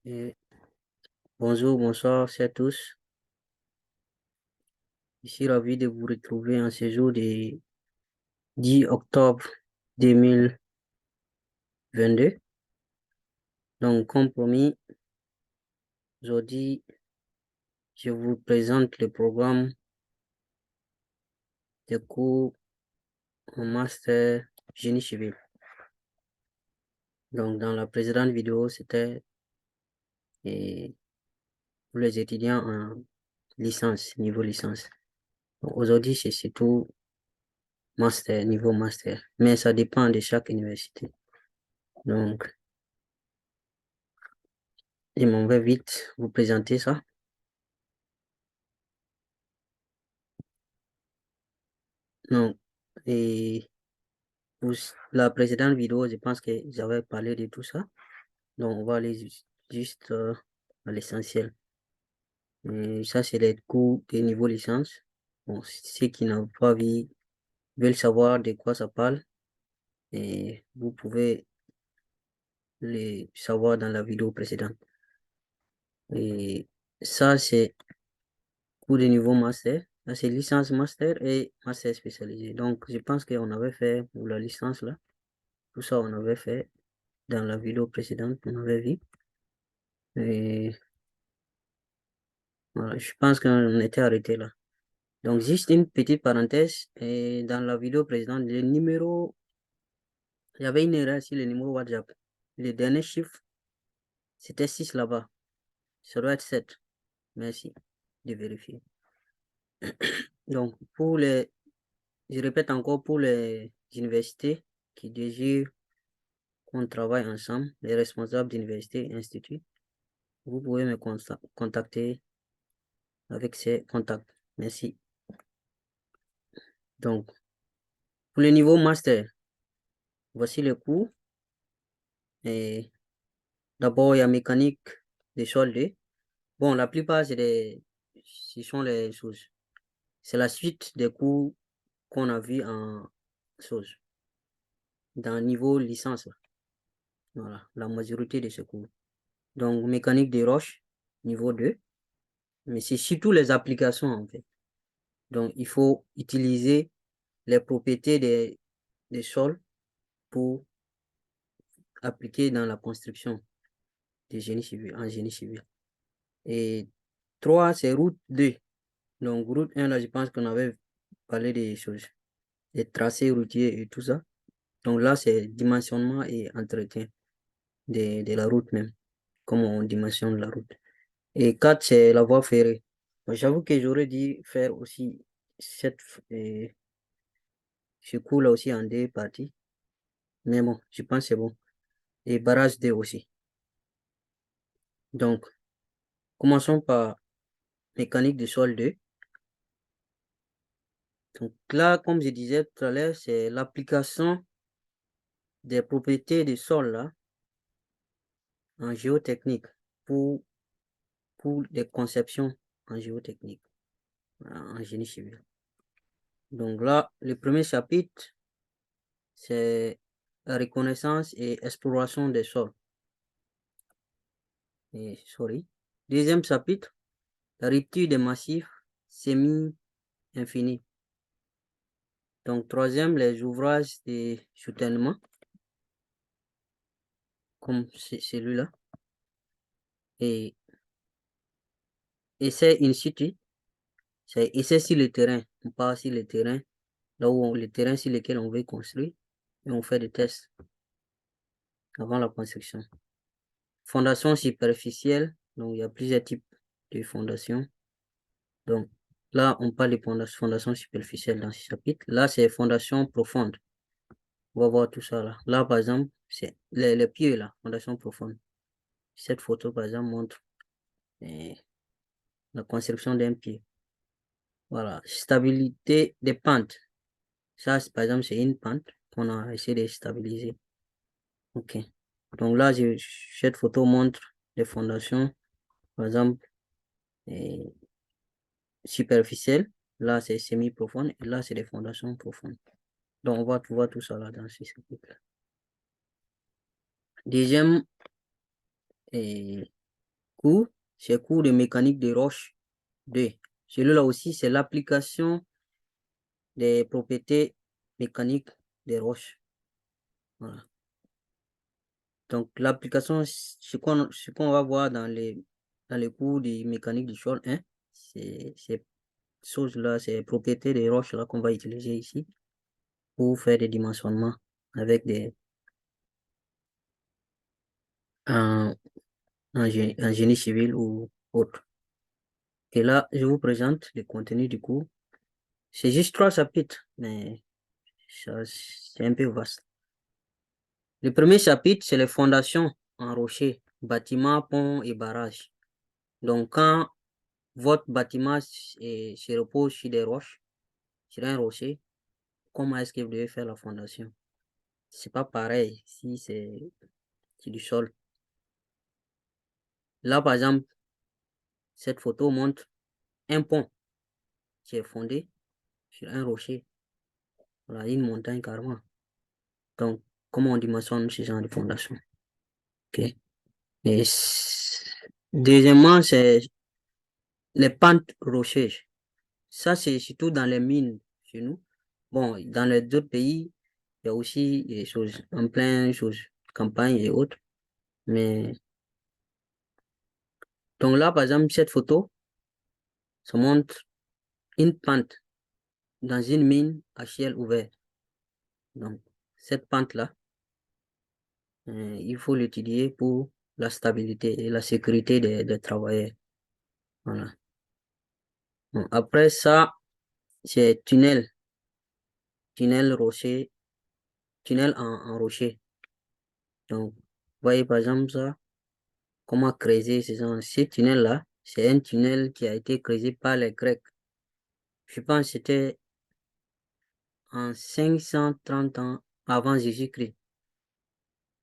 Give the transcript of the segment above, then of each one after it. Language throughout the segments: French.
Et bonjour, bonsoir à tous. Je suis ravi de vous retrouver en ce jour du 10 octobre 2022. Donc, comme promis, aujourd'hui, je vous présente le programme de cours en master génie civil. Donc, dans la précédente vidéo, c'était pour les étudiants en licence, niveau licence. Donc, aujourd'hui, c'est surtout master, niveau master. Mais ça dépend de chaque université. Donc, je m'en vais vite vous présenter ça. Donc, et pour la précédente vidéo, je pense que j'avais parlé de tout ça. Donc, on va aller juste à l'essentiel. Et ça, c'est les cours de niveau licence. Bon, ceux qui n'ont pas vu, veulent savoir de quoi ça parle. Et vous pouvez les savoir dans la vidéo précédente. Et ça, c'est cours de niveau master. Ça, c'est licence master et master spécialisé. Donc, je pense qu'on avait fait pour la licence là. Tout ça, on avait fait dans la vidéo précédente, on avait vu. Et voilà, je pense qu'on était arrêté là. Donc, juste une petite parenthèse. Et dans la vidéo précédente, le numéro, il y avait une erreur sur le numéro WhatsApp. Le dernier chiffre, c'était 6 là-bas. Ça doit être 7. Merci de vérifier. Donc, je répète encore, pour les universités qui désirent qu'on travaille ensemble, les responsables d'université et instituts, vous pouvez me contacter avec ces contacts. Merci. Donc, pour le niveau master, voici le cours. Et d'abord, il y a mécanique des soldés. Bon, la plupart, ce sont les choses. C'est la suite des cours qu'on a vu en choses, dans le niveau licence. Voilà, la majorité de ce cours. Donc, mécanique des roches, niveau 2. Mais c'est surtout les applications, en fait. Donc, il faut utiliser les propriétés des sols pour appliquer dans la construction des génies civils, en génie civil. Et 3, c'est route 2. Donc, route 1, là, je pense qu'on avait parlé des choses, des tracés routiers et tout ça. Donc là, c'est dimensionnement et entretien de la route même, comment on dimensionne la route. Et 4, c'est la voie ferrée. J'avoue que j'aurais dû faire aussi ce cours-là aussi en 2 parties. Mais bon, je pense que c'est bon. Et barrage 2 aussi. Donc, commençons par mécanique du sol 2. Donc là, comme je disais tout à l'heure, c'est l'application des propriétés du sol là, en géotechnique pour, pour des conceptions en géotechnique, en génie civil. Donc là, le premier chapitre, c'est la reconnaissance et exploration des sols. Sorry. Deuxième chapitre, la rupture des massifs semi-infinis. Donc troisième, les ouvrages de soutènement, comme celui-là. Et essai in situ, c'est essai sur le terrain. On part sur le terrain, là où le terrain sur lequel on veut construire, et on fait des tests avant la construction. Fondation superficielle, donc il y a plusieurs types de fondations. Donc là, on parle de fondation superficielle dans ce chapitre. Là, c'est fondation profonde. On va voir tout ça là. Là, par exemple, c'est les pieds là, fondation profonde. Cette photo, par exemple, montre eh, la construction d'un pied. Voilà, stabilité des pentes. Ça, par exemple, c'est une pente qu'on a essayé de stabiliser. OK. Donc là, cette photo montre les fondations, par exemple, eh, superficielles. Là, c'est semi-profonde. Et là, c'est des fondations profondes. Donc, on va voir tout ça là dans ce chapitre. Deuxième cours, c'est cours de mécanique des roches 2. Celui-là aussi, c'est l'application des propriétés mécaniques des roches. Voilà. Donc, l'application, ce qu'on va voir dans les cours de mécanique du sol 1, c'est ces choses-là, ces propriétés des roches-là qu'on va utiliser ici pour faire des dimensionnements avec en, en génie civil ou autre. Et là, je vous présente le contenu du cours. C'est juste 3 chapitres, mais c'est un peu vaste. Le premier chapitre, c'est les fondations en rocher, bâtiments, ponts et barrages. Donc, quand votre bâtiment se repose sur des roches, sur un rocher, comment est-ce que vous devez faire la fondation? C'est pas pareil si c'est du sol. Là, par exemple, cette photo montre un pont qui est fondé sur un rocher. Voilà, une montagne carrément. Donc, comment on dimensionne ce genre de fondation? Ok. Et deuxièmement, c'est les pentes rocheuses. Ça, c'est surtout dans les mines chez nous. Bon, dans les autres pays, il y a aussi des choses, en plein de choses, campagne et autres. Mais, donc là, par exemple, cette photo, ça montre une pente dans une mine à ciel ouvert. Donc, cette pente-là, il faut l'étudier pour la stabilité et la sécurité des travailleurs. Voilà. Bon, après ça, c'est tunnel rocher, tunnel en rocher. Donc, vous voyez par exemple ça, comment creuser ce tunnel-là. C'est un tunnel qui a été creusé par les Grecs. Je pense que c'était en 530 ans avant Jésus-Christ.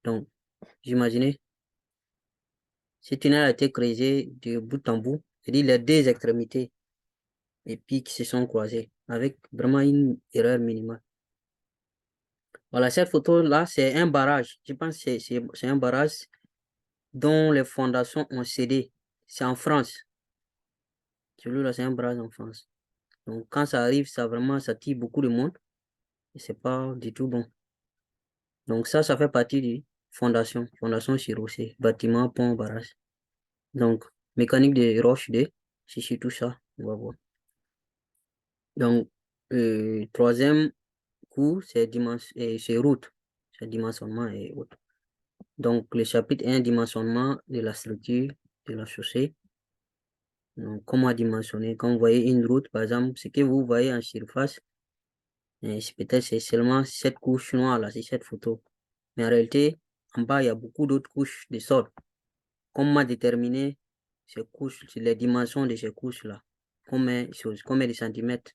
Donc, j'imaginais, ce tunnel a été creusé de bout en bout, c'est-à-dire les deux extrémités, et puis qui se sont croisés avec vraiment une erreur minimale. Voilà, cette photo-là, c'est un barrage. Je pense que c'est un barrage dont les fondations ont cédé. C'est en France. Celui-là, c'est un barrage en France. Donc, quand ça arrive, ça vraiment, ça tire beaucoup de monde. Et c'est pas du tout bon. Donc, ça fait partie des fondations. Fondation sur rocher, bâtiment, pont, barrage. Donc, mécanique des roches 2, c'est surtout ça. On va voir. Donc, troisième cours, c'est route. C'est dimensionnement et autres. Donc, le chapitre 1, dimensionnement de la structure de la chaussée. Donc, comment dimensionner? Quand vous voyez une route, par exemple, ce que vous voyez en surface, peut-être c'est seulement cette couche noire là, c'est cette photo. Mais en réalité, en bas, il y a beaucoup d'autres couches de sol. Comment déterminer ces couches, les dimensions de ces couches-là? Combien de centimètres?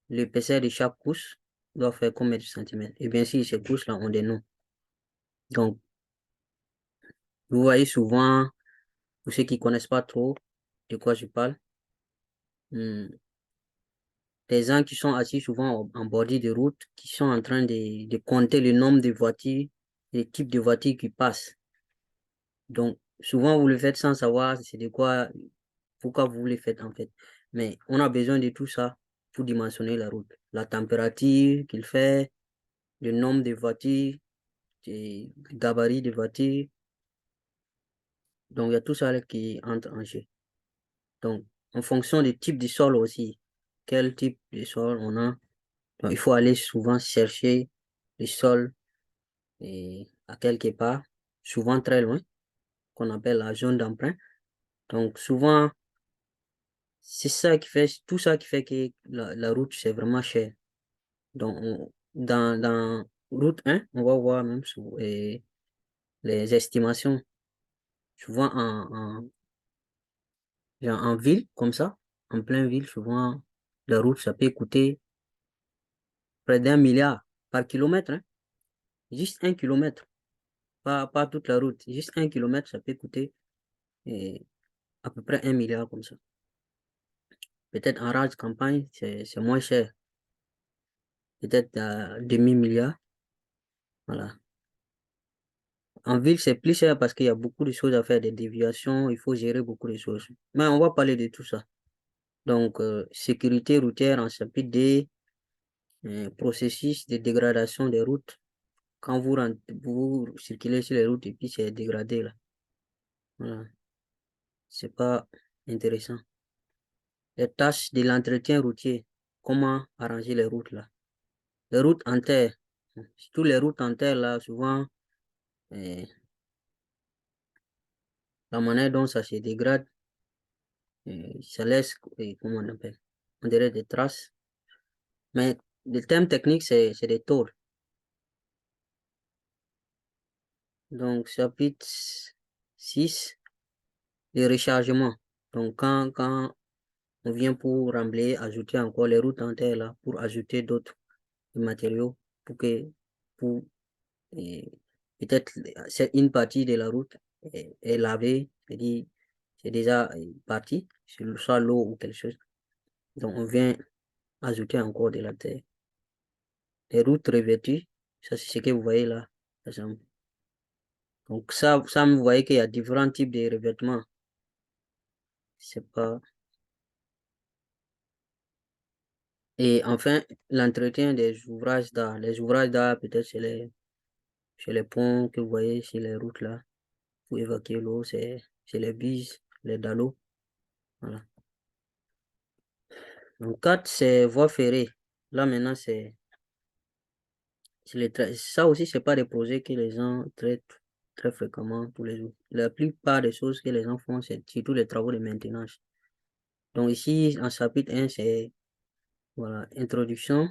L'épaisseur de chaque couche doit faire combien de centimètres? Et bien sûr, ces couches-là ont des noms. Donc, vous voyez souvent, pour ceux qui ne connaissent pas trop de quoi je parle, des gens qui sont assis souvent en bordure de route, qui sont en train de compter le nombre de voitures, les types de voitures qui passent. Donc, souvent, vous le faites sans savoir c'est de quoi, pourquoi vous le faites en fait. Mais on a besoin de tout ça pour dimensionner la route. La température qu'il fait, le nombre de voitures, le gabarit de voitures. Donc, il y a tout ça là qui entre en jeu. Donc, en fonction du type de sol aussi, quel type de sol on a. Donc, il faut aller souvent chercher le sol à quelque part, souvent très loin, qu'on appelle la zone d'emprunt. Donc, souvent, c'est ça qui fait, tout ça qui fait que la route, c'est vraiment cher. Donc, dans route 1, on va voir même les estimations. Souvent en ville, comme ça, en pleine ville, souvent, la route, ça peut coûter près d'1 milliard par kilomètre. Hein. Juste 1 kilomètre, pas toute la route. Juste 1 kilomètre, ça peut coûter à peu près 1 milliard comme ça. Peut-être en rage campagne, c'est moins cher. Peut-être à demi-milliard. Voilà. En ville, c'est plus cher parce qu'il y a beaucoup de choses à faire, des déviations, il faut gérer beaucoup de choses. Mais on va parler de tout ça. Donc, sécurité routière en chapitre D, processus de dégradation des routes. Quand vous circulez sur les routes et puis c'est dégradé là. Voilà. C'est pas intéressant. Les tâches de l'entretien routier. Comment arranger les routes là. Les routes en terre. Surtout les routes en terre là, souvent, euh, la manière dont ça se dégrade, ça laisse, comment on appelle, on dirait des traces. Mais le terme technique, c'est des tôles. Donc, chapitre 6, le rechargement. Donc, quand on vient pour remblayer, ajouter encore les routes en terre là, pour ajouter d'autres matériaux, pour que, pour, euh, peut-être, c'est une partie de la route est lavée, c'est-à-dire, c'est déjà parti, soit l'eau ou quelque chose. Donc, on vient ajouter encore de la terre. Les routes revêtues, ça c'est ce que vous voyez là, par exemple. Donc ça vous voyez qu'il y a différents types de revêtements. C'est pas... Et enfin, l'entretien des ouvrages d'art. Les ouvrages d'art, peut-être c'est les ponts que vous voyez sur les routes là, pour évacuer l'eau, c'est les bises, les dallos. Voilà. Donc 4, c'est voies ferrées. Là maintenant, ça aussi, c'est pas des projets que les gens traitent très fréquemment tous les jours. La plupart des choses que les gens font, c'est surtout les travaux de maintenance. Donc ici, en chapitre 1, c'est voilà, introduction.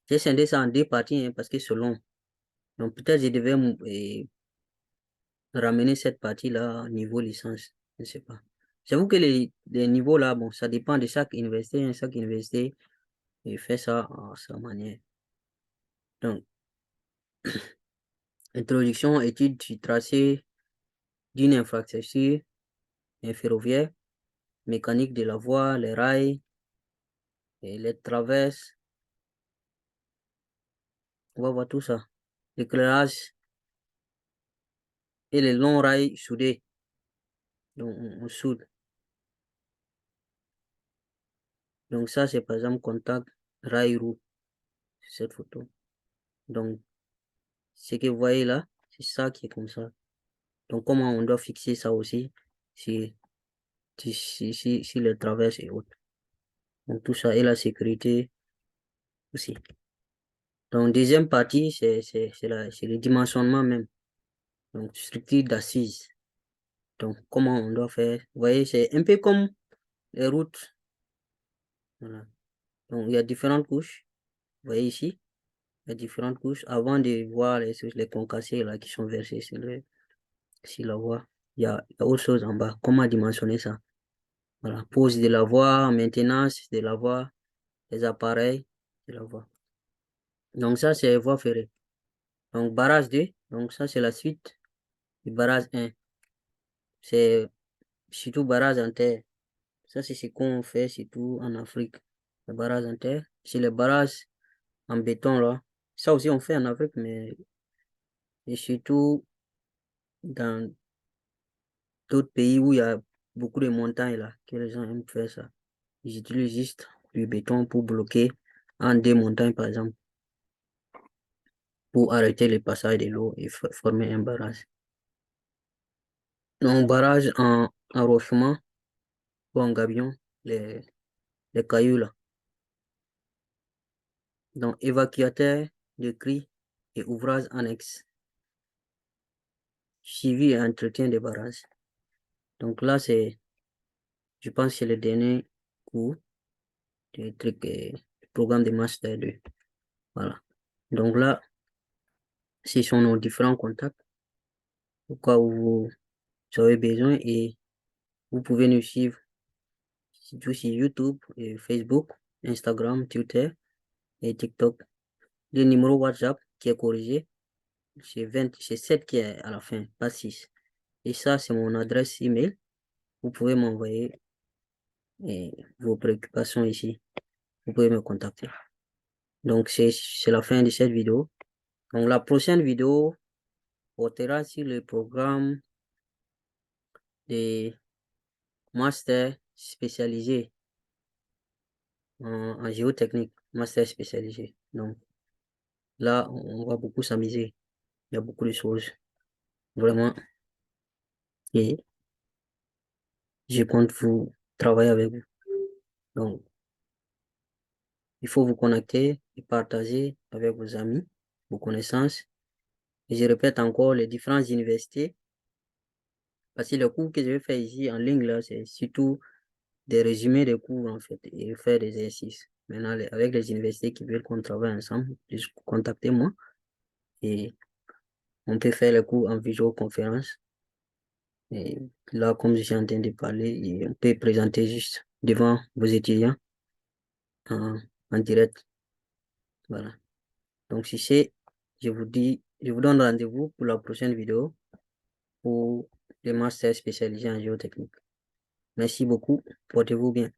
J'ai scindé ça en deux parties hein, parce que c'est long. Donc peut-être je devais ramener cette partie-là au niveau licence. Je ne sais pas. J'avoue que les niveaux là, bon, ça dépend de chaque université. Hein, chaque université fait ça à sa manière. Donc, introduction, étude du tracé d'une infrastructure ferroviaire, mécanique de la voie, les rails, et les traverses. On va voir tout ça. L'éclairage et les longs rails soudés. Donc, on soude. Donc, ça, c'est par exemple contact rail roue, cette photo. Donc, ce que vous voyez là, c'est ça qui est comme ça. Donc, comment on doit fixer ça aussi si les traverses et autres. Donc, tout ça et la sécurité aussi. Donc, deuxième partie, c'est le dimensionnement même. Donc, structure d'assises. Donc, comment on doit faire. Vous voyez, c'est un peu comme les routes. Voilà. Donc, il y a différentes couches. Vous voyez ici, il y a différentes couches. Avant de voir les concassés là, qui sont versés sur la voie, il y a autre chose en bas. Comment dimensionner ça? Voilà. Pose de la voie, maintenance de la voie, les appareils de la voie. Donc, ça, c'est voie ferrée. Donc, barrage 2. Donc, ça, c'est la suite du barrage 1. C'est surtout barrage en terre. Ça, c'est ce qu'on fait surtout en Afrique. Le barrage en terre. C'est le barrage en béton, là. Ça aussi, on fait en Afrique, mais et surtout dans d'autres pays où il y a beaucoup de montagnes, là, que les gens aiment faire ça. Ils utilisent juste du béton pour bloquer en des montagnes, par exemple, pour arrêter le passage de l'eau et former un barrage. Donc, barrage en rochement ou en gabion, les, les cailloux, là. Donc, évacuateur de cris et ouvrages annexes. Suivi et entretien des barrages. Donc là, je pense que c'est le dernier cours du truc, du programme de Master 2. Voilà. Donc là, ce sont nos différents contacts au cas où vous avez besoin et vous pouvez nous suivre surtout sur YouTube, et Facebook, Instagram, Twitter et TikTok. Le numéro WhatsApp qui est corrigé, c'est 7 qui est à la fin, pas 6. Et ça, c'est mon adresse email. Vous pouvez m'envoyer vos préoccupations ici. Vous pouvez me contacter. Donc, c'est la fin de cette vidéo. Donc, la prochaine vidéo, portera sur le programme de master spécialisé en géotechnique, master spécialisé. Donc là, on va beaucoup s'amuser. Il y a beaucoup de choses, vraiment. Et je compte vous travailler avec vous. Donc, il faut vous connecter et partager avec vos amis, vos connaissances. Et je répète encore les différentes universités, parce que le cours que je vais faire ici en ligne, là, c'est surtout des résumés de cours, en fait, et faire des exercices. Maintenant, avec les universités qui veulent qu'on travaille ensemble, juste contactez-moi et on peut faire le cours en visioconférence. Et là, comme je suis en train de parler, et on peut présenter juste devant vos étudiants en, en direct. Voilà. Donc, si c'est, je vous donne rendez-vous pour la prochaine vidéo pour le master spécialisé en géotechnique. Merci beaucoup. Portez-vous bien.